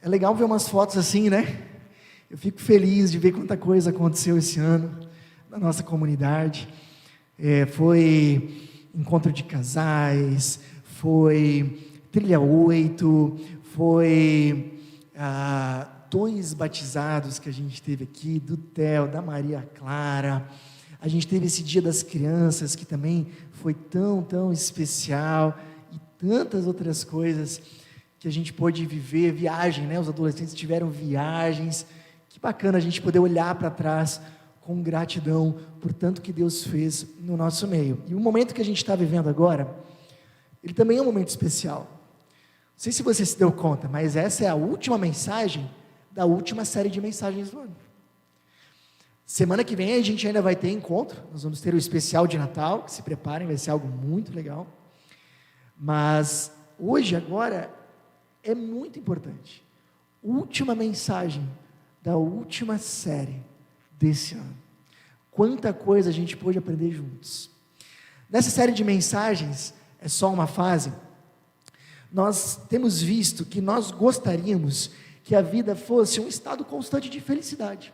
É legal ver umas fotos assim, né? Eu fico feliz de ver quanta coisa aconteceu esse ano na nossa comunidade. Foi encontro de casais, foi trilha 8, foi 2 batizados que a gente teve aqui, do Theo, da Maria Clara. A gente teve esse dia das crianças, que também foi tão especial, e tantas outras coisas que a gente pôde viver, viagem, né? Os adolescentes tiveram viagens. Que bacana a gente poder olhar para trás com gratidão por tanto que Deus fez no nosso meio. E o momento que a gente está vivendo agora, ele também é um momento especial. Não sei se você se deu conta, mas essa é a última mensagem da última série de mensagens do ano. Semana que vem a gente ainda vai ter encontro, nós vamos ter o especial de Natal, que se preparem, vai ser algo muito legal. Mas hoje, agora, é muito importante. Última mensagem da última série desse ano. Quanta coisa a gente pôde aprender juntos. Nessa série de mensagens, é só uma fase, nós temos visto que nós gostaríamos que a vida fosse um estado constante de felicidade.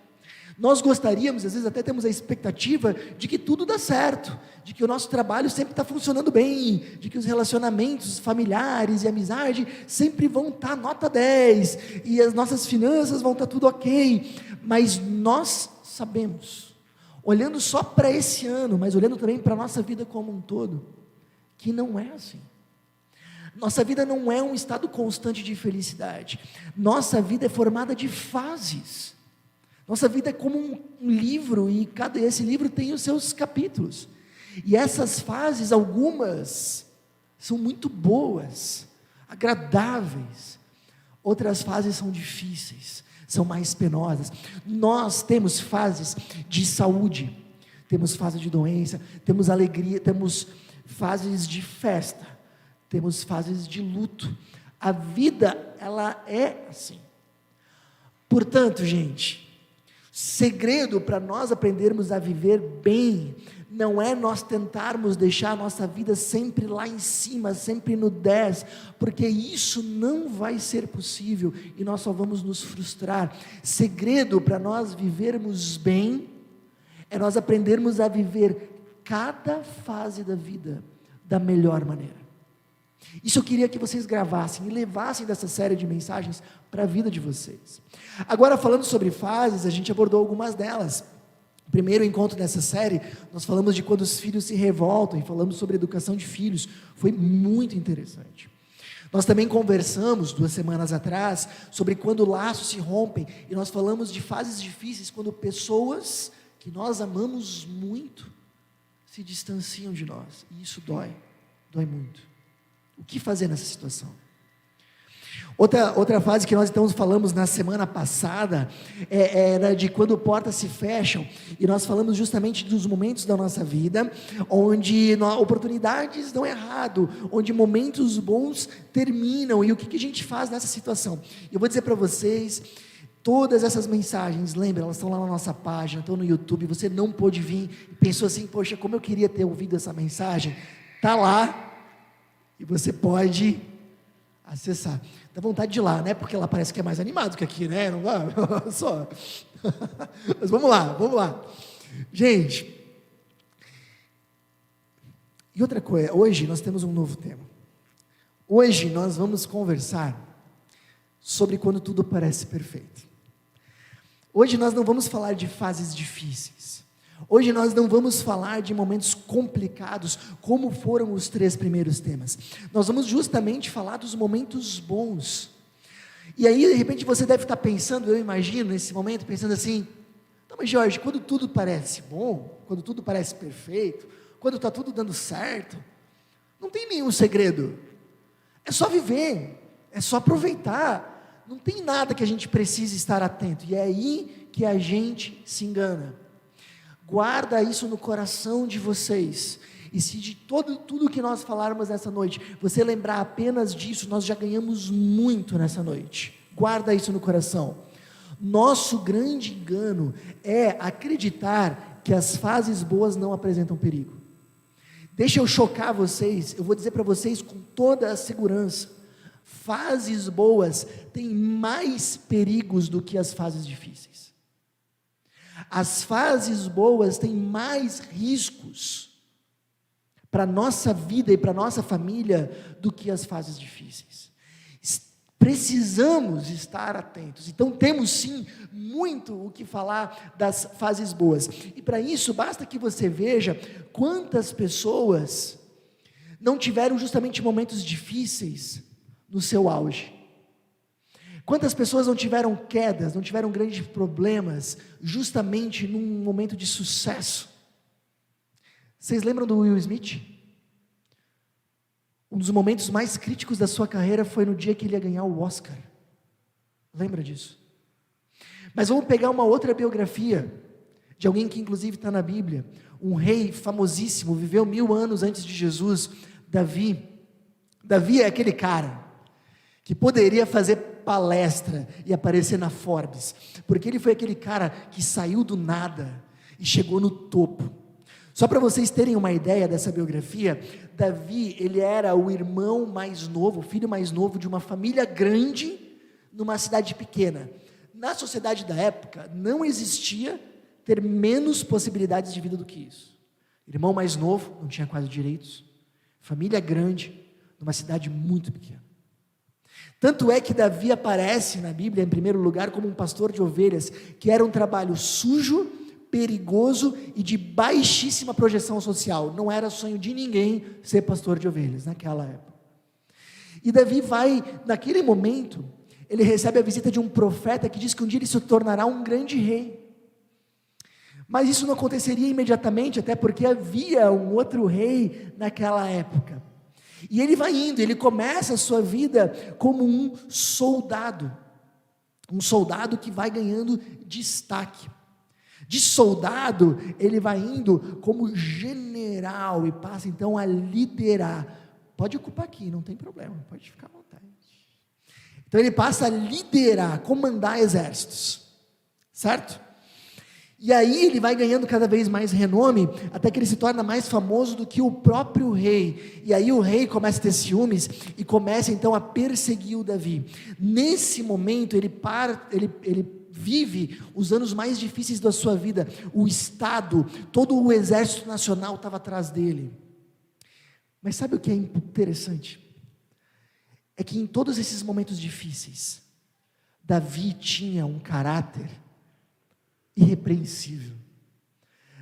Nós gostaríamos, às vezes até temos a expectativa de que tudo dá certo, de que o nosso trabalho sempre está funcionando bem, de que os relacionamentos familiares e amizade sempre vão estar nota 10, e as nossas finanças vão estar tudo ok, mas nós sabemos, olhando só para esse ano, mas olhando também para a nossa vida como um todo, que não é assim. Nossa vida não é um estado constante de felicidade, nossa vida é formada de fases. Nossa vida é como um livro, e esse livro tem os seus capítulos, e essas fases, algumas são muito boas, agradáveis, outras fases são difíceis, são mais penosas. Nós temos fases de saúde, temos fase de doença, temos alegria, temos fases de festa, temos fases de luto. A vida, ela é assim. Portanto, gente, segredo para nós aprendermos a viver bem, não é nós tentarmos deixar a nossa vida sempre lá em cima, sempre no 10, porque isso não vai ser possível, e nós só vamos nos frustrar. Segredo para nós vivermos bem, é nós aprendermos a viver cada fase da vida da melhor maneira. Isso eu queria que vocês gravassem e levassem dessa série de mensagens para a vida de vocês. Agora, falando sobre fases, a gente abordou algumas delas. O primeiro encontro dessa série, nós falamos de quando os filhos se revoltam, e falamos sobre educação de filhos, foi muito interessante. Nós também conversamos 2 semanas atrás, sobre quando laços se rompem, e nós falamos de fases difíceis, quando pessoas que nós amamos muito, se distanciam de nós, e isso dói muito. O que fazer nessa situação? Outra fase que nós então falamos na semana passada, era de quando portas se fecham, e nós falamos justamente dos momentos da nossa vida, onde oportunidades dão errado, onde momentos bons terminam, e o que a gente faz nessa situação? Eu vou dizer para vocês, todas essas mensagens, lembra, elas estão lá na nossa página, estão no YouTube, você não pôde vir, e pensou assim, poxa, como eu queria ter ouvido essa mensagem, está lá, e você pode acessar. Dá vontade de ir lá, né? Porque lá parece que é mais animado que aqui, né? Não dá? Só. Mas vamos lá. Gente, e outra coisa, hoje nós temos um novo tema. Hoje nós vamos conversar sobre quando tudo parece perfeito. Hoje nós não vamos falar de fases difíceis. Hoje nós não vamos falar de momentos complicados, como foram os 3 primeiros temas. Nós vamos justamente falar dos momentos bons. E aí, de repente, você deve estar pensando, eu imagino, nesse momento, pensando assim, não, mas Jorge, quando tudo parece bom, quando tudo parece perfeito, quando está tudo dando certo, não tem nenhum segredo. É só viver, é só aproveitar. Não tem nada que a gente precise estar atento. E é aí que a gente se engana. Guarda isso no coração de vocês, e se de tudo que nós falarmos nessa noite, você lembrar apenas disso, nós já ganhamos muito nessa noite. Guarda isso no coração. Nosso grande engano é acreditar que as fases boas não apresentam perigo. Deixa eu chocar vocês, eu vou dizer para vocês com toda a segurança, Fases boas têm mais perigos do que as fases difíceis. As fases boas têm mais riscos para a nossa vida e para a nossa família do que as fases difíceis. Precisamos estar atentos. Então temos sim muito o que falar das fases boas. E para isso basta que você veja quantas pessoas não tiveram justamente momentos difíceis no seu auge. Quantas pessoas não tiveram quedas, não tiveram grandes problemas, justamente num momento de sucesso. Vocês lembram do Will Smith? Um dos momentos mais críticos da sua carreira foi no dia que ele ia ganhar o Oscar. Lembra disso? Mas vamos pegar uma outra biografia, de alguém que inclusive está na Bíblia, um rei famosíssimo, viveu 1000 anos antes de Jesus, Davi. Davi é aquele cara que poderia fazer palestra e aparecer na Forbes, porque ele foi aquele cara que saiu do nada e chegou no topo. Só para vocês terem uma ideia dessa biografia, Davi, ele era o irmão mais novo, o filho mais novo de uma família grande, numa cidade pequena. Na sociedade da época, não existia ter menos possibilidades de vida do que isso. Irmão mais novo, não tinha quase direitos, família grande, numa cidade muito pequena. Tanto é que Davi aparece na Bíblia, em primeiro lugar, como um pastor de ovelhas, que era um trabalho sujo, perigoso e de baixíssima projeção social. Não era sonho de ninguém ser pastor de ovelhas naquela época. E Davi vai, naquele momento, ele recebe a visita de um profeta que diz que um dia ele se tornará um grande rei. Mas isso não aconteceria imediatamente, até porque havia um outro rei naquela época. E ele vai indo, ele começa a sua vida como um soldado que vai ganhando destaque. De soldado, ele vai indo como general e passa então a liderar. Pode ocupar aqui, não tem problema, pode ficar à vontade. Então ele passa a liderar, comandar exércitos, certo? E aí ele vai ganhando cada vez mais renome, até que ele se torna mais famoso do que o próprio rei. E aí o rei começa a ter ciúmes e começa então a perseguir o Davi. Nesse momento ele vive os anos mais difíceis da sua vida. O Estado, todo o exército nacional estava atrás dele. Mas sabe o que é interessante? É que em todos esses momentos difíceis, Davi tinha um caráter irrepreensível.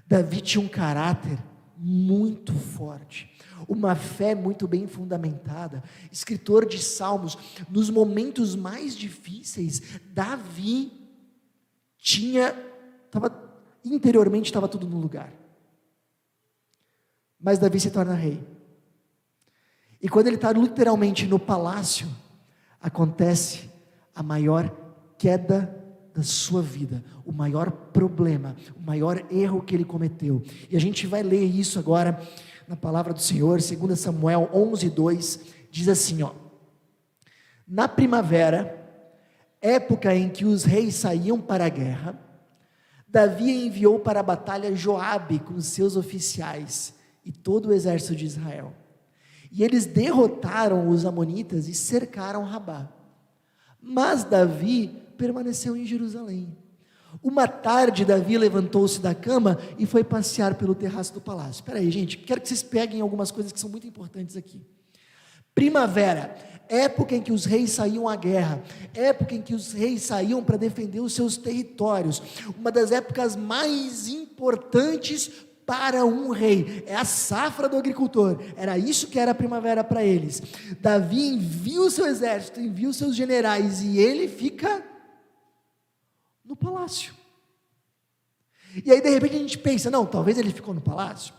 Davi tinha um caráter muito forte, uma fé muito bem fundamentada. Escritor de Salmos, nos momentos mais difíceis, Davi interiormente estava tudo no lugar. Mas Davi se torna rei. E quando ele está literalmente no palácio, acontece a maior queda da sua vida, o maior problema, o maior erro que ele cometeu. E a gente vai ler isso agora na palavra do Senhor, 2 Samuel 11:2, diz assim, na primavera, época em que os reis saíam para a guerra, Davi enviou para a batalha Joabe com os seus oficiais e todo o exército de Israel. E eles derrotaram os amonitas e cercaram Rabá. Mas Davi permaneceu em Jerusalém. Uma tarde, Davi levantou-se da cama e foi passear pelo terraço do palácio. Espera aí, gente, quero que vocês peguem algumas coisas que são muito importantes aqui. Primavera, época em que os reis saíam à guerra, época em que os reis saíam para defender os seus territórios, uma das épocas mais importantes para um rei, é a safra do agricultor. Era isso que era a primavera para eles. Davi envia o seu exército, envia os seus generais, e ele fica no palácio. E aí de repente a gente pensa, não, talvez ele ficou no palácio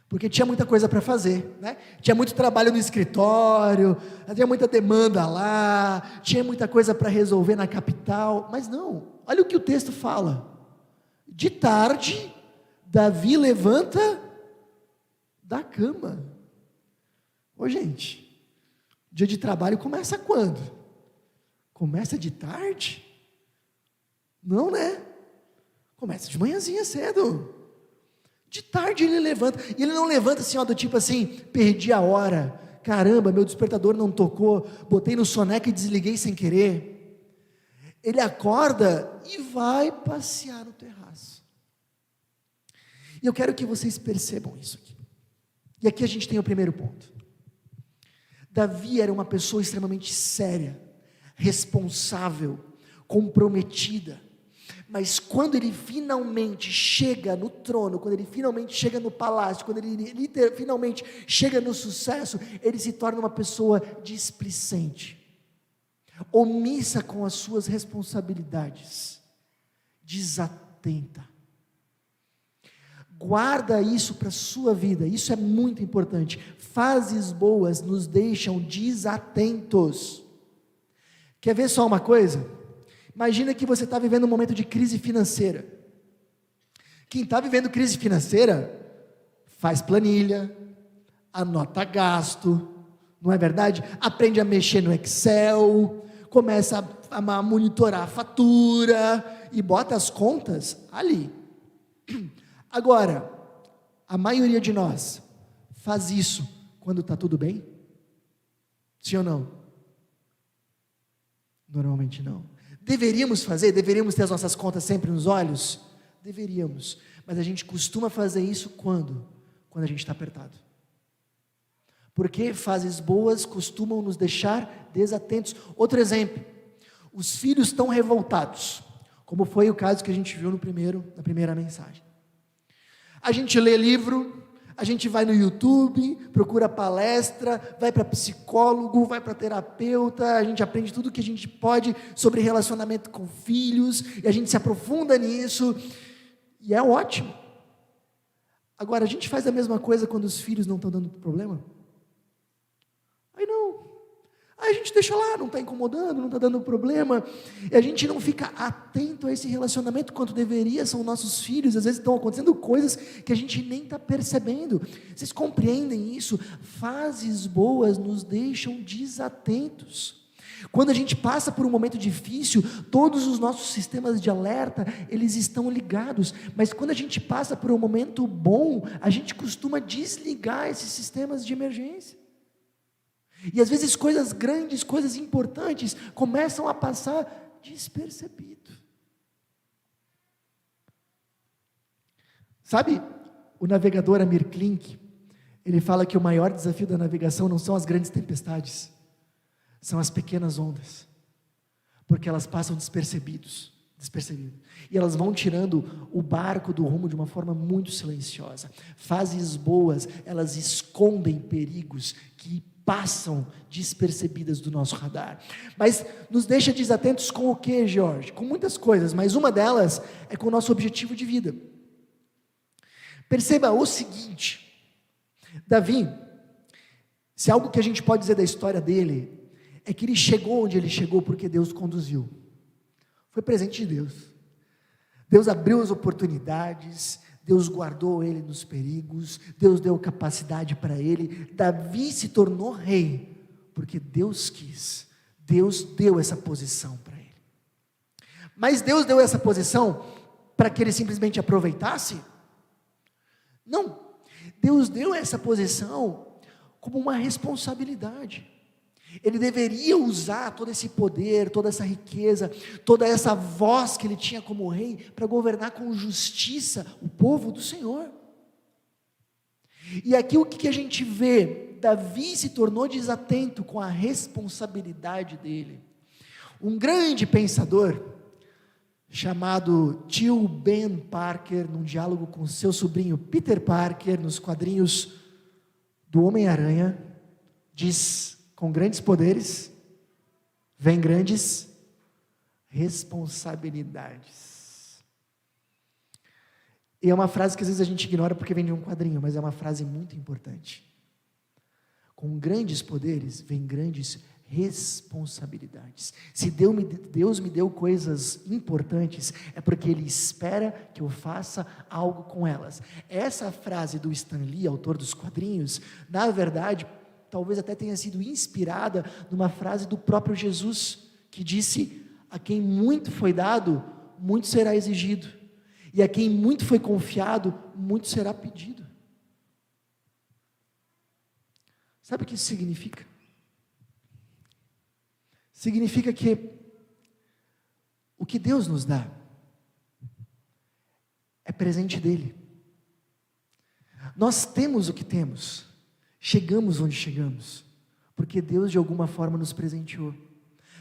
porque tinha muita coisa para fazer, né? Tinha muito trabalho no escritório, tinha muita demanda lá, tinha muita coisa para resolver na capital. Mas não, olha o que o texto fala. De tarde, Davi levanta da cama. Ô gente, dia de trabalho começa quando? Começa de tarde? Não, né? Começa de manhãzinha cedo. De tarde ele levanta, e ele não levanta assim, do tipo assim, perdi a hora, caramba, meu despertador não tocou, botei no soneca e desliguei sem querer. Ele acorda e vai passear no terraço. E eu quero que vocês percebam isso aqui. E aqui a gente tem o primeiro ponto. Davi era uma pessoa extremamente séria, responsável, comprometida. Mas quando ele finalmente chega no trono, quando ele finalmente chega no palácio, quando ele finalmente chega no sucesso, ele se torna uma pessoa displicente, omissa com as suas responsabilidades, desatenta. Guarda isso para a sua vida, isso é muito importante. Fases boas nos deixam desatentos. Quer ver só uma coisa? Imagina que você está vivendo um momento de crise financeira. Quem está vivendo crise financeira, faz planilha, anota gasto, não é verdade? Aprende a mexer no Excel, começa a monitorar a fatura, e bota as contas ali. Agora, a maioria de nós faz isso quando está tudo bem? Sim ou não? Normalmente não. Deveríamos fazer? Deveríamos ter as nossas contas sempre nos olhos? Deveríamos, mas a gente costuma fazer isso quando? Quando a gente está apertado. Porque fases boas costumam nos deixar desatentos. Outro exemplo, os filhos estão revoltados, como foi o caso que a gente viu na primeira mensagem. A gente lê livro, a gente vai no YouTube, procura palestra, vai para psicólogo, vai para terapeuta, a gente aprende tudo o que a gente pode sobre relacionamento com filhos, e a gente se aprofunda nisso, e é ótimo. Agora, a gente faz a mesma coisa quando os filhos não estão dando problema? Aí não. Aí a gente deixa lá, não está incomodando, não está dando problema, e a gente não fica atento a esse relacionamento quanto deveria. São nossos filhos, às vezes estão acontecendo coisas que a gente nem está percebendo. Vocês compreendem isso? Fases boas nos deixam desatentos. Quando a gente passa por um momento difícil, todos os nossos sistemas de alerta, eles estão ligados, mas quando a gente passa por um momento bom, a gente costuma desligar esses sistemas de emergência. E às vezes coisas grandes, coisas importantes, começam a passar despercebido. Sabe, o navegador Amir Klink, ele fala que o maior desafio da navegação não são as grandes tempestades, são as pequenas ondas, porque elas passam despercebido, e elas vão tirando o barco do rumo de uma forma muito silenciosa. Fases boas, elas escondem perigos que passam despercebidas do nosso radar, mas nos deixa desatentos com o que, Jorge? Com muitas coisas, mas uma delas é com o nosso objetivo de vida. Perceba o seguinte, Davi, se algo que a gente pode dizer da história dele, é que ele chegou onde ele chegou porque Deus conduziu, foi presente de Deus, Deus abriu as oportunidades, Deus guardou ele nos perigos, Deus deu capacidade para ele. Davi se tornou rei, porque Deus quis, Deus deu essa posição para ele. Mas Deus deu essa posição para que ele simplesmente aproveitasse? Não, Deus deu essa posição como uma responsabilidade. Ele deveria usar todo esse poder, toda essa riqueza, toda essa voz que ele tinha como rei, para governar com justiça o povo do Senhor. E aqui o que a gente vê? Davi se tornou desatento com a responsabilidade dele. Um grande pensador, chamado Tio Ben Parker, num diálogo com seu sobrinho Peter Parker, nos quadrinhos do Homem-Aranha, diz: com grandes poderes, vem grandes responsabilidades. E é uma frase que às vezes a gente ignora porque vem de um quadrinho, mas é uma frase muito importante. Com grandes poderes, vem grandes responsabilidades. Se Deus me deu coisas importantes, é porque Ele espera que eu faça algo com elas. Essa frase do Stan Lee, autor dos quadrinhos, na verdade, talvez até tenha sido inspirada numa frase do próprio Jesus, que disse: a quem muito foi dado, muito será exigido, e a quem muito foi confiado, muito será pedido. Sabe o que isso significa? Significa que o que Deus nos dá é presente dele. Nós temos o que temos, chegamos onde chegamos, porque Deus de alguma forma nos presenteou,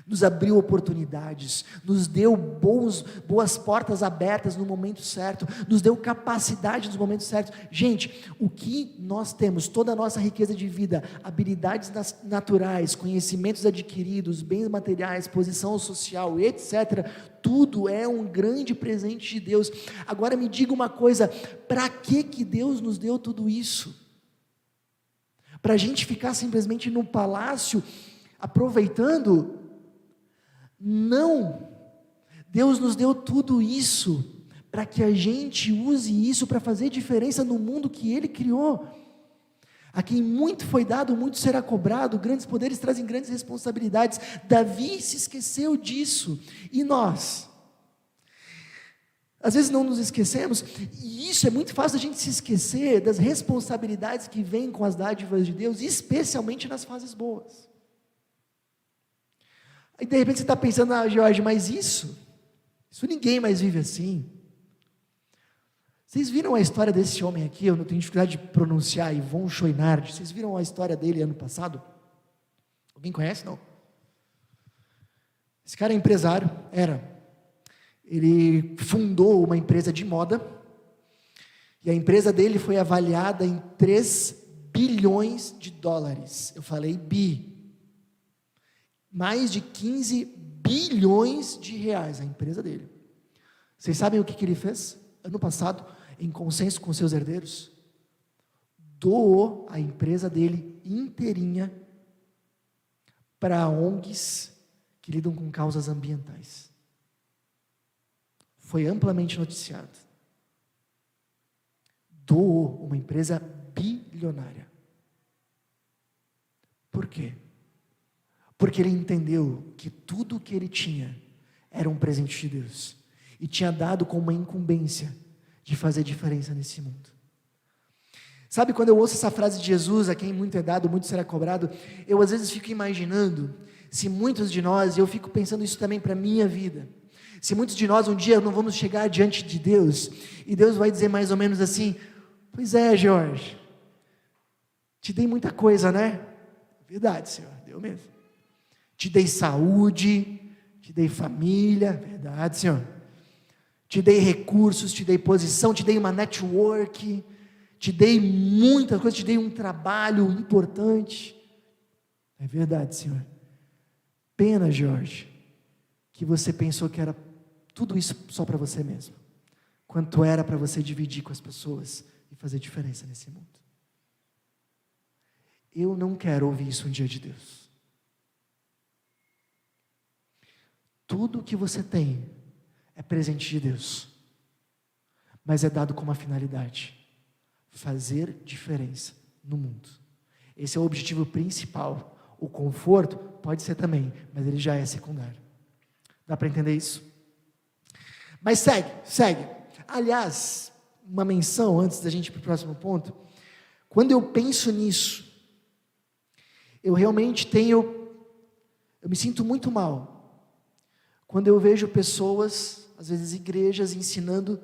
nos abriu oportunidades, nos deu boas portas abertas no momento certo, nos deu capacidade nos momentos certos. Gente, o que nós temos, toda a nossa riqueza de vida, habilidades naturais, conhecimentos adquiridos, bens materiais, posição social, etc., tudo é um grande presente de Deus. Agora me diga uma coisa, para que Deus nos deu tudo isso? Para a gente ficar simplesmente no palácio, aproveitando? Não, Deus nos deu tudo isso para que a gente use isso para fazer diferença no mundo que Ele criou. A quem muito foi dado, muito será cobrado, grandes poderes trazem grandes responsabilidades. Davi se esqueceu disso, e nós? Às vezes não nos esquecemos, e isso é muito fácil a gente se esquecer das responsabilidades que vêm com as dádivas de Deus, especialmente nas fases boas. Aí de repente você está pensando, Jorge, mas isso ninguém mais vive assim. Vocês viram a história desse homem aqui? Eu não tenho dificuldade de pronunciar, Yvon Chouinard. Vocês viram a história dele ano passado? Alguém conhece? Não? Esse cara é empresário, ele fundou uma empresa de moda, e a empresa dele foi avaliada em 3 bilhões de dólares. Eu falei bi. Mais de 15 bilhões de reais a empresa dele. Vocês sabem o que ele fez? Ano passado, em consenso com seus herdeiros, doou a empresa dele inteirinha para ONGs que lidam com causas ambientais. Foi amplamente noticiado. Doou uma empresa bilionária. Por quê? Porque ele entendeu que tudo o que ele tinha era um presente de Deus, e tinha dado com uma incumbência de fazer diferença nesse mundo. Sabe, quando eu ouço essa frase de Jesus, a quem muito é dado, muito será cobrado, eu às vezes fico imaginando, se muitos de nós, e eu fico pensando isso também para a minha vida, se muitos de nós um dia não vamos chegar diante de Deus, e Deus vai dizer mais ou menos assim, pois é, Jorge, te dei muita coisa, né? Verdade, Senhor, deu mesmo. Te dei saúde, te dei família, verdade, Senhor. Te dei recursos, te dei posição, te dei uma network, te dei muitas coisas, te dei um trabalho importante. É verdade, Senhor. Pena, Jorge, que você pensou que era tudo isso só para você mesmo, quanto era para você dividir com as pessoas e fazer diferença nesse mundo. Eu não quero ouvir isso um dia de Deus. Tudo o que você tem é presente de Deus, mas é dado com uma finalidade: fazer diferença no mundo. Esse é o objetivo principal. O conforto pode ser também, mas ele já é secundário. Dá para entender isso? Mas segue. Aliás, uma menção antes da gente ir para o próximo ponto. Quando eu penso nisso, eu realmente eu me sinto muito mal quando eu vejo pessoas, às vezes igrejas, ensinando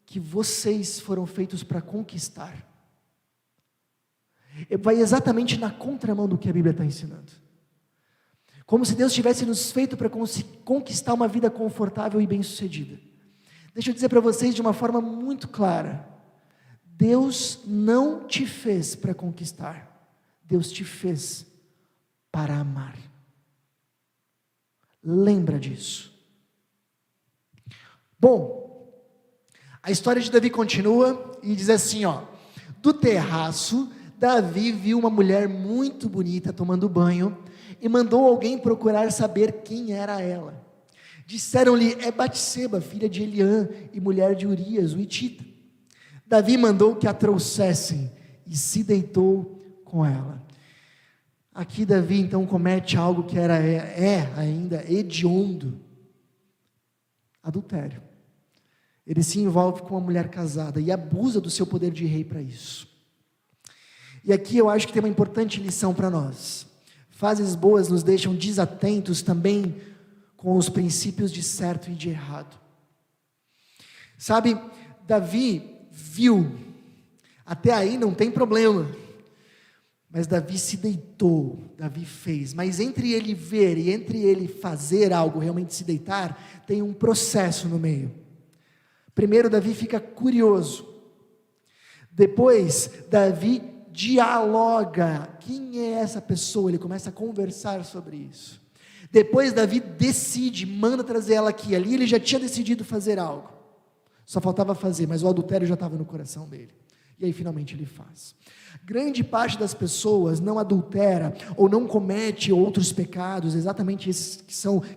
que vocês foram feitos para conquistar. Vai exatamente na contramão do que a Bíblia está ensinando. Como se Deus tivesse nos feito para conquistar uma vida confortável e bem-sucedida. Deixa eu dizer para vocês de uma forma muito clara: Deus não te fez para conquistar, Deus te fez para amar. Lembra disso. Bom, a história de Davi continua e diz assim, do terraço, Davi viu uma mulher muito bonita tomando banho e mandou alguém procurar saber quem era ela. Disseram-lhe, é Batseba, filha de Eliã e mulher de Urias, o hitita. Davi mandou que a trouxessem e se deitou com ela. Aqui Davi então comete algo que é ainda hediondo: adultério. Ele se envolve com uma mulher casada e abusa do seu poder de rei para isso. E aqui eu acho que tem uma importante lição para nós. Fases boas nos deixam desatentos também com os princípios de certo e de errado. Sabe, Davi viu, até aí não tem problema, mas Davi se deitou, Davi fez, mas entre ele ver e entre ele fazer algo, realmente se deitar, tem um processo no meio. Primeiro Davi fica curioso, depois Davi dialoga, quem é essa pessoa? Ele começa a conversar sobre isso. Depois Davi decide, manda trazer ela aqui, ali ele já tinha decidido fazer algo, só faltava fazer, mas o adultério já estava no coração dele, e aí finalmente ele faz. Grande parte das pessoas não adultera, ou não comete outros pecados, exatamente esses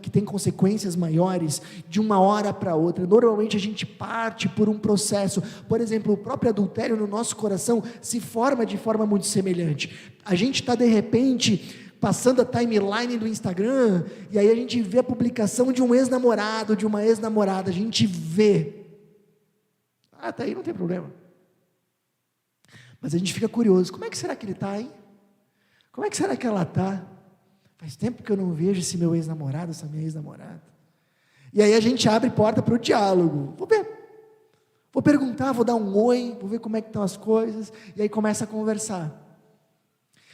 que têm consequências maiores, de uma hora para outra. Normalmente a gente parte por um processo, por exemplo, o próprio adultério no nosso coração se forma de forma muito semelhante. A gente está de repente passando a timeline do Instagram, e aí a gente vê a publicação de um ex-namorado, de uma ex-namorada, a gente vê, até aí não tem problema, mas a gente fica curioso, como é que será que ele está, hein? Como é que será que ela está? Faz tempo que eu não vejo esse meu ex-namorado, essa minha ex-namorada. E aí a gente abre porta para o diálogo, vou ver, vou perguntar, vou dar um oi, vou ver como é que estão as coisas, e aí começa a conversar.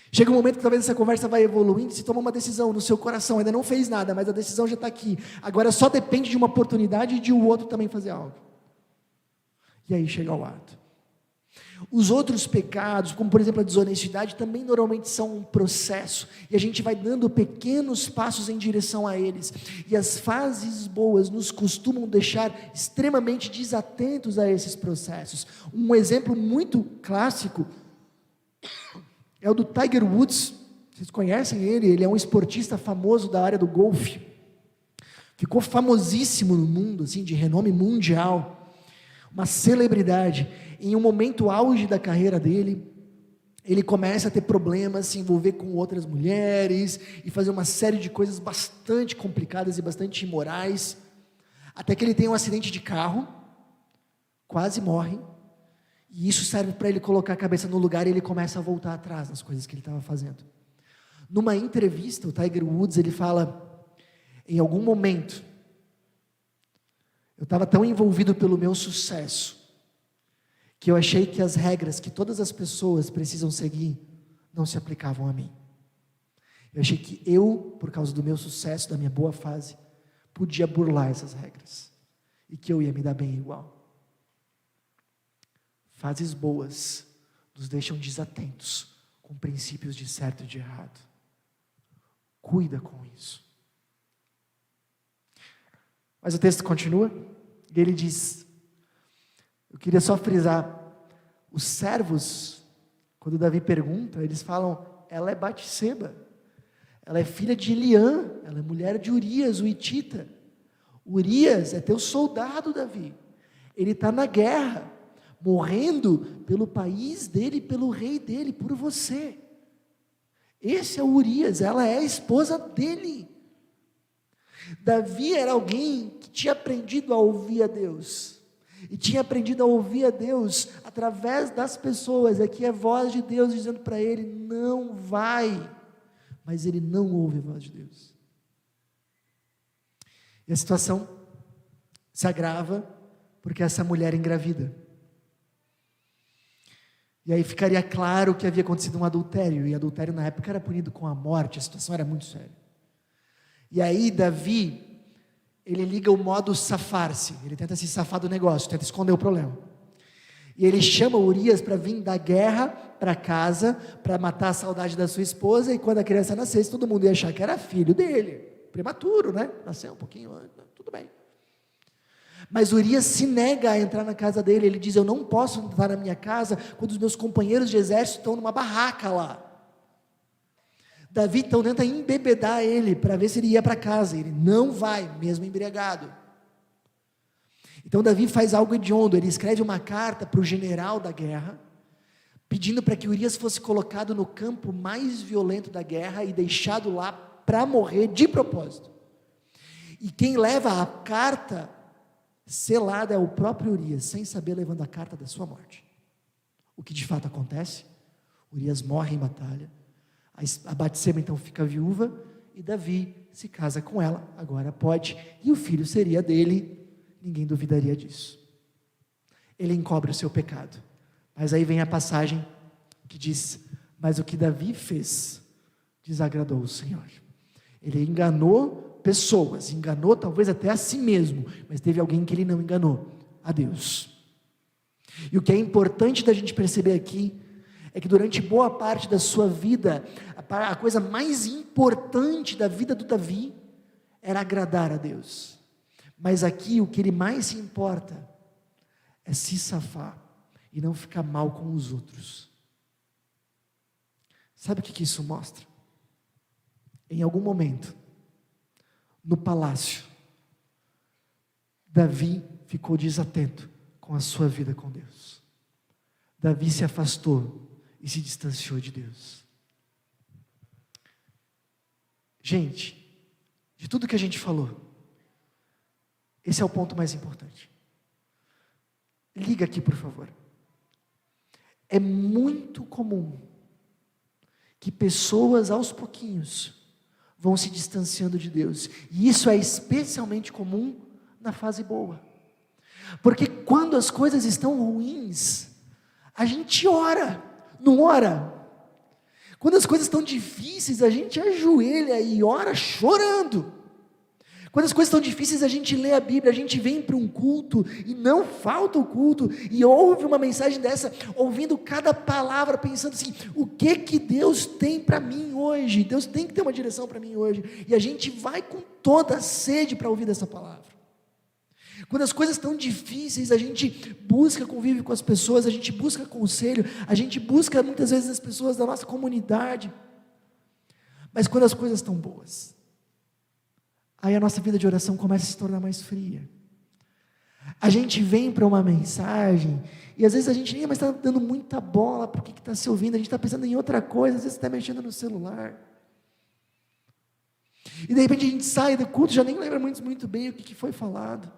Chega um momento que talvez essa conversa vai evoluindo, se toma uma decisão no seu coração, ainda não fez nada, mas a decisão já está aqui, agora só depende de uma oportunidade e de o outro também fazer algo. E aí chega ao ato. Os outros pecados, como por exemplo a desonestidade, também normalmente são um processo, e a gente vai dando pequenos passos em direção a eles, e as fases boas nos costumam deixar extremamente desatentos a esses processos. Um exemplo muito clássico é o do Tiger Woods. Vocês conhecem ele? Ele é um esportista famoso da área do golfe, ficou famosíssimo no mundo, assim, de renome mundial, uma celebridade. Em um momento auge da carreira dele, ele começa a ter problemas, se envolver com outras mulheres, e fazer uma série de coisas bastante complicadas e bastante imorais, até que ele tem um acidente de carro, quase morre, e isso serve para ele colocar a cabeça no lugar, e ele começa a voltar atrás nas coisas que ele estava fazendo. Numa entrevista, o Tiger Woods, ele fala, em algum momento, eu estava tão envolvido pelo meu sucesso, que eu achei que as regras que todas as pessoas precisam seguir, não se aplicavam a mim. Eu achei que eu, por causa do meu sucesso, da minha boa fase, podia burlar essas regras, e que eu ia me dar bem igual. Fases boas nos deixam desatentos com princípios de certo e de errado. Cuida com isso. Mas o texto continua, e ele diz, eu queria só frisar, os servos, quando Davi pergunta, eles falam, ela é Batseba, ela é filha de Eliã, ela é mulher de Urias, o hitita. Urias é teu soldado, Davi, ele está na guerra, morrendo pelo país dele, pelo rei dele, por você. Esse é o Urias, ela é a esposa dele. Davi era alguém que tinha aprendido a ouvir a Deus, e tinha aprendido a ouvir a Deus através das pessoas. Aqui é a voz de Deus dizendo para ele, não vai, mas ele não ouve a voz de Deus, e a situação se agrava, porque essa mulher engravida, e aí ficaria claro que havia acontecido um adultério, e adultério na época era punido com a morte, a situação era muito séria. E aí Davi, ele liga o modo safar-se, ele tenta se safar do negócio, tenta esconder o problema, e ele chama Urias para vir da guerra para casa, para matar a saudade da sua esposa, e quando a criança nascesse, todo mundo ia achar que era filho dele, prematuro, né, nasceu um pouquinho antes, tudo bem. Mas Urias se nega a entrar na casa dele, ele diz, eu não posso entrar na minha casa, quando os meus companheiros de exército estão numa barraca lá. Davi então tenta embebedar ele, para ver se ele ia para casa, ele não vai, mesmo embriagado. Então Davi faz algo hediondo, ele escreve uma carta para o general da guerra, pedindo para que Urias fosse colocado no campo mais violento da guerra, e deixado lá para morrer de propósito. E quem leva a carta selada é o próprio Urias, sem saber, levando a carta da sua morte. O que de fato acontece? Urias morre em batalha, a Batseba então fica viúva, e Davi se casa com ela, agora pode, e o filho seria dele, ninguém duvidaria disso. Ele encobre o seu pecado, mas aí vem a passagem que diz, mas o que Davi fez, desagradou o Senhor. Ele enganou pessoas, enganou talvez até a si mesmo, mas teve alguém que ele não enganou, a Deus. E o que é importante da gente perceber aqui, é que durante boa parte da sua vida, a coisa mais importante da vida do Davi, era agradar a Deus. Mas aqui o que ele mais se importa, é se safar, e não ficar mal com os outros. Sabe o que isso mostra? Em algum momento, no palácio, Davi ficou desatento com a sua vida com Deus. Davi se afastou e se distanciou de Deus. Gente, de tudo que a gente falou, esse é o ponto mais importante. Liga aqui, por favor. É muito comum que pessoas aos pouquinhos vão se distanciando de Deus, e isso é especialmente comum na fase boa, porque quando as coisas estão ruins, a gente ora, não ora? Quando as coisas estão difíceis, a gente ajoelha e ora chorando. Quando as coisas estão difíceis, a gente lê a Bíblia, a gente vem para um culto, e não falta o culto, e ouve uma mensagem dessa, ouvindo cada palavra, pensando assim, o que Deus tem para mim hoje? Deus tem que ter uma direção para mim hoje, e a gente vai com toda a sede para ouvir essa palavra. Quando as coisas estão difíceis, a gente busca convívio com as pessoas, a gente busca conselho, a gente busca muitas vezes as pessoas da nossa comunidade, mas quando as coisas estão boas, aí a nossa vida de oração começa a se tornar mais fria. A gente vem para uma mensagem, e às vezes a gente nem mais está dando muita bola para o que está se ouvindo, a gente está pensando em outra coisa, às vezes está mexendo no celular. E de repente a gente sai do culto, já nem lembra muito bem o que foi falado.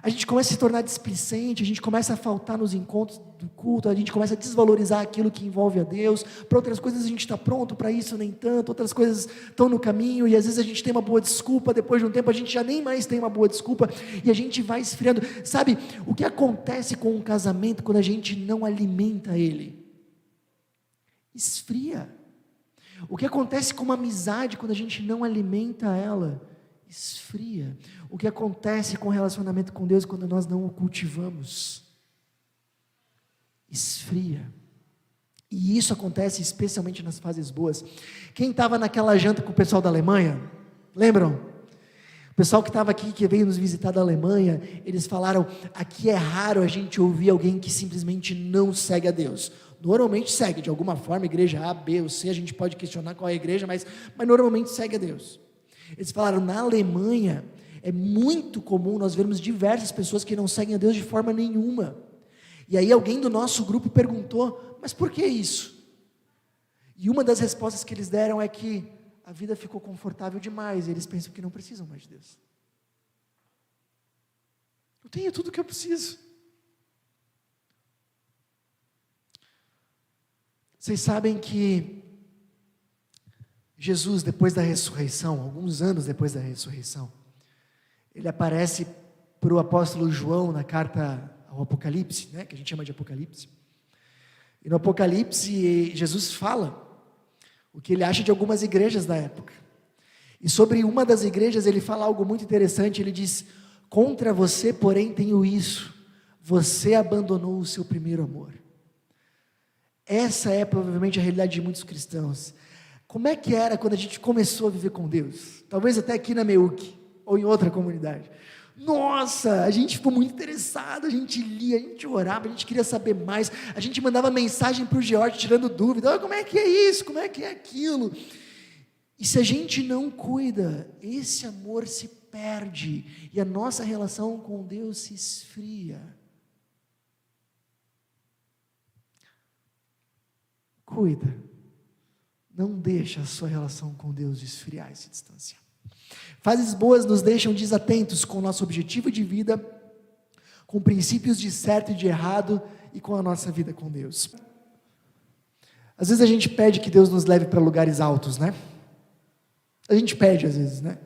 A gente começa a se tornar displicente, a gente começa a faltar nos encontros do culto, a gente começa a desvalorizar aquilo que envolve a Deus. Para outras coisas a gente está pronto, para isso nem tanto, outras coisas estão no caminho, e às vezes a gente tem uma boa desculpa, depois de um tempo a gente já nem mais tem uma boa desculpa, e a gente vai esfriando. Sabe, o que acontece com um casamento quando a gente não alimenta ele? Esfria. O que acontece com uma amizade quando a gente não alimenta ela? Esfria. O que acontece com o relacionamento com Deus quando nós não o cultivamos? Esfria. E isso acontece especialmente nas fases boas. Quem estava naquela janta com o pessoal da Alemanha? Lembram? O pessoal que estava aqui, que veio nos visitar da Alemanha, eles falaram, aqui é raro a gente ouvir alguém que simplesmente não segue a Deus. Normalmente segue, de alguma forma, igreja A, B ou C, a gente pode questionar qual é a igreja, mas normalmente segue a Deus. Eles falaram, na Alemanha, é muito comum nós vermos diversas pessoas que não seguem a Deus de forma nenhuma. E aí alguém do nosso grupo perguntou, mas por que isso? E uma das respostas que eles deram é que a vida ficou confortável demais, e eles pensam que não precisam mais de Deus. Eu tenho tudo o que eu preciso. Vocês sabem que Jesus, depois da ressurreição, alguns anos depois da ressurreição, ele aparece para o apóstolo João na carta ao Apocalipse, né, que a gente chama de Apocalipse. E no Apocalipse, Jesus fala o que ele acha de algumas igrejas da época. E sobre uma das igrejas, ele fala algo muito interessante, ele diz, contra você, porém, tenho isso, você abandonou o seu primeiro amor. Essa é provavelmente a realidade de muitos cristãos. Como é que era quando a gente começou a viver com Deus? Talvez até aqui na Meuc, ou em outra comunidade. Nossa, a gente ficou muito interessado, a gente lia, a gente orava, a gente queria saber mais, a gente mandava mensagem para o George tirando dúvida, como é que é isso, como é que é aquilo? E se a gente não cuida, esse amor se perde, e a nossa relação com Deus se esfria. Cuida, não deixa a sua relação com Deus esfriar e se distanciar. Fases boas nos deixam desatentos com o nosso objetivo de vida, com princípios de certo e de errado, e com a nossa vida com Deus. Às vezes a gente pede que Deus nos leve para lugares altos, né? A gente pede às vezes, né?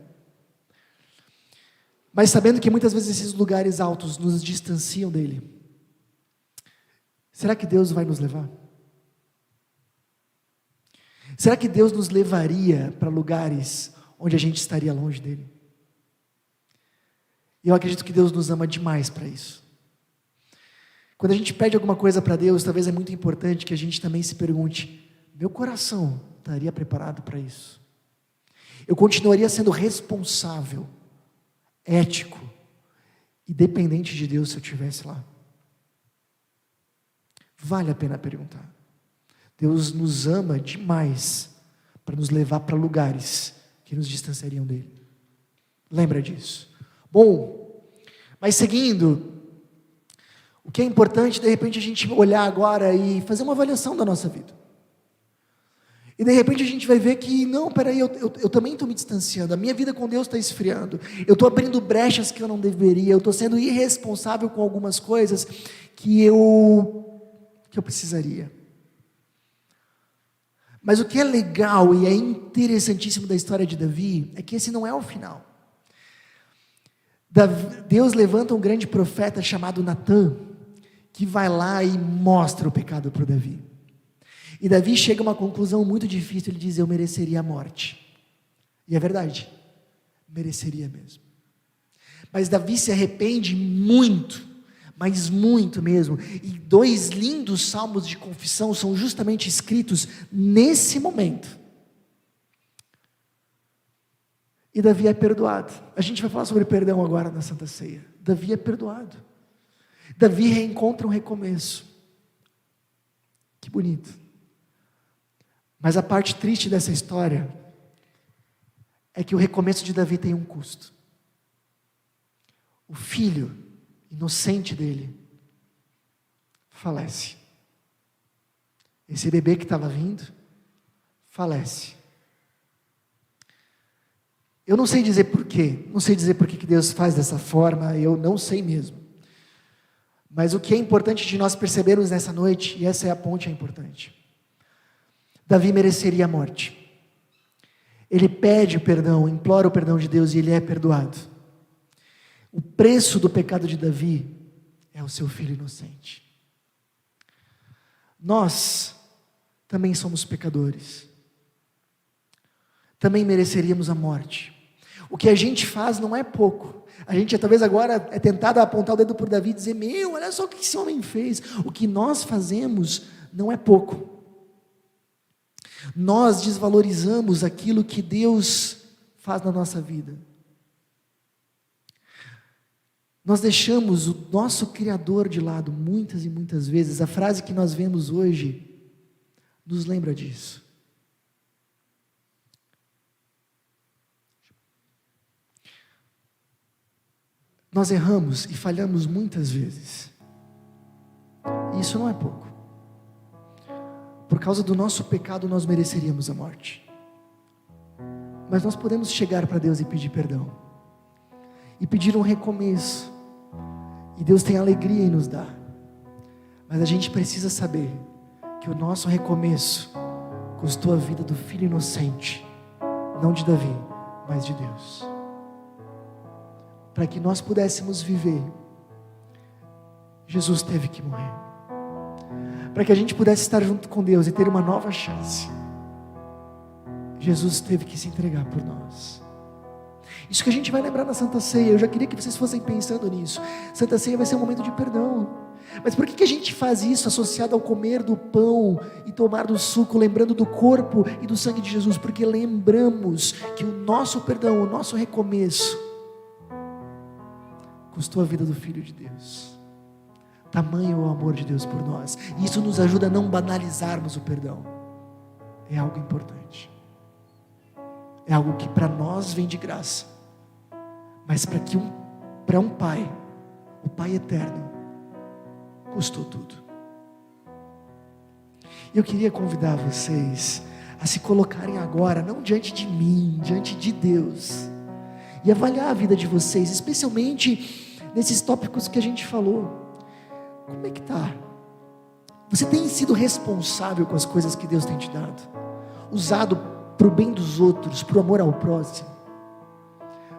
Mas sabendo que muitas vezes esses lugares altos nos distanciam dele. Será que Deus vai nos levar? Será que Deus nos levaria para lugares onde a gente estaria longe dele? E eu acredito que Deus nos ama demais para isso. Quando a gente pede alguma coisa para Deus, talvez é muito importante que a gente também se pergunte: meu coração estaria preparado para isso? Eu continuaria sendo responsável, ético e dependente de Deus se eu estivesse lá? Vale a pena perguntar. Deus nos ama demais para nos levar para lugares que nos distanciariam dele. Lembra disso. Bom, mas seguindo, o que é importante, de repente, a gente olhar agora e fazer uma avaliação da nossa vida. E de repente a gente vai ver que, não, peraí, eu também estou me distanciando, a minha vida com Deus está esfriando, eu estou abrindo brechas que eu não deveria, eu estou sendo irresponsável com algumas coisas que eu precisaria. Mas o que é legal e é interessantíssimo da história de Davi, é que esse não é o final. Deus levanta um grande profeta chamado Natã, que vai lá e mostra o pecado para o Davi. E Davi chega a uma conclusão muito difícil, ele diz: eu mereceria a morte. E é verdade, mereceria mesmo. Mas Davi se arrepende muito, mas muito mesmo. E 2 lindos salmos de confissão são justamente escritos nesse momento. E Davi é perdoado. A gente vai falar sobre perdão agora na Santa Ceia. Davi é perdoado. Davi reencontra um recomeço. Que bonito. Mas a parte triste dessa história é que o recomeço de Davi tem um custo. O filho inocente dele falece. Esse bebê que estava vindo falece. Eu não sei dizer porquê, não sei dizer por que Deus faz dessa forma, eu não sei mesmo. Mas o que é importante de nós percebermos nessa noite, e essa é a ponte importante: Davi mereceria a morte. Ele pede o perdão, implora o perdão de Deus e ele é perdoado. O preço do pecado de Davi é o seu filho inocente. Nós também somos pecadores. Também mereceríamos a morte. O que a gente faz não é pouco. A gente talvez agora é tentado a apontar o dedo por Davi e dizer: meu, olha só o que esse homem fez. O que nós fazemos não é pouco. Nós desvalorizamos aquilo que Deus faz na nossa vida. Nós deixamos o nosso Criador de lado muitas e muitas vezes. A frase que nós vemos hoje nos lembra disso. Nós erramos e falhamos muitas vezes. E isso não é pouco. Por causa do nosso pecado nós mereceríamos a morte. Mas nós podemos chegar para Deus e pedir perdão. E pedir um recomeço. E Deus tem alegria em nos dar. Mas a gente precisa saber que o nosso recomeço custou a vida do filho inocente. Não de Davi, mas de Deus. Para que nós pudéssemos viver, Jesus teve que morrer. Para que a gente pudesse estar junto com Deus e ter uma nova chance, Jesus teve que se entregar por nós. Isso que a gente vai lembrar na Santa Ceia. Eu já queria que vocês fossem pensando nisso. Santa Ceia vai ser um momento de perdão. Mas por que a gente faz isso associado ao comer do pão e tomar do suco, lembrando do corpo e do sangue de Jesus? Porque lembramos que o nosso perdão, o nosso recomeço custou a vida do Filho de Deus. Tamanho o amor de Deus por nós. E isso nos ajuda a não banalizarmos o perdão. É algo importante. É algo que para nós vem de graça. Mas para um pai, o Pai eterno, custou tudo. Eu queria convidar vocês a se colocarem agora, não diante de mim, diante de Deus, e avaliar a vida de vocês, especialmente nesses tópicos que a gente falou. Como é que está Você tem sido responsável com as coisas que Deus tem te dado? Usado para o bem dos outros, para o amor ao próximo?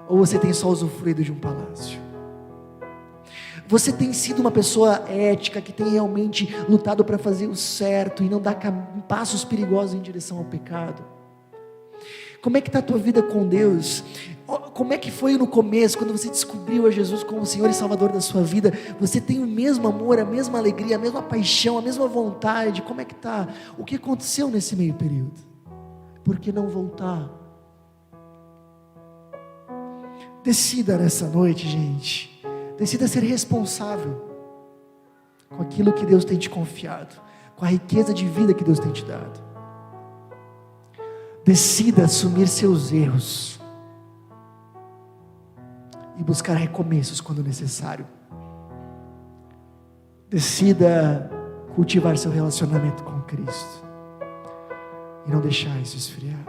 Ou você tem só usufruído de um palácio? Você tem sido uma pessoa ética, que tem realmente lutado para fazer o certo e não dar passos perigosos em direção ao pecado? Como é que está a tua vida com Deus? Como é que foi no começo, quando você descobriu a Jesus como o Senhor e Salvador da sua vida? Você tem o mesmo amor, a mesma alegria, a mesma paixão, a mesma vontade? Como é que está? O que aconteceu nesse meio período? Por que não voltar? Decida nessa noite, gente. Decida ser responsável com aquilo que Deus tem te confiado, com a riqueza de vida que Deus tem te dado. Decida assumir seus erros e buscar recomeços quando necessário. Decida cultivar seu relacionamento com Cristo e não deixar isso esfriar.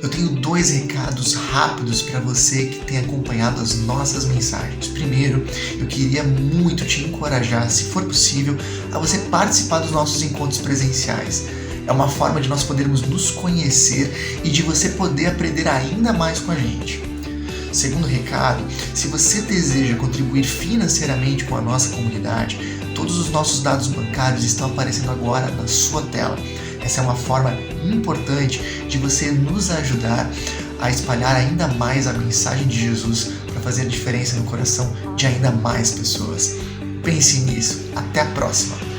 Eu tenho 2 recados rápidos para você que tem acompanhado as nossas mensagens. Primeiro, eu queria muito te encorajar, se for possível, a você participar dos nossos encontros presenciais. É uma forma de nós podermos nos conhecer e de você poder aprender ainda mais com a gente. Segundo recado, se você deseja contribuir financeiramente com a nossa comunidade, todos os nossos dados bancários estão aparecendo agora na sua tela. Essa é uma forma importante de você nos ajudar a espalhar ainda mais a mensagem de Jesus para fazer diferença no coração de ainda mais pessoas. Pense nisso. Até a próxima!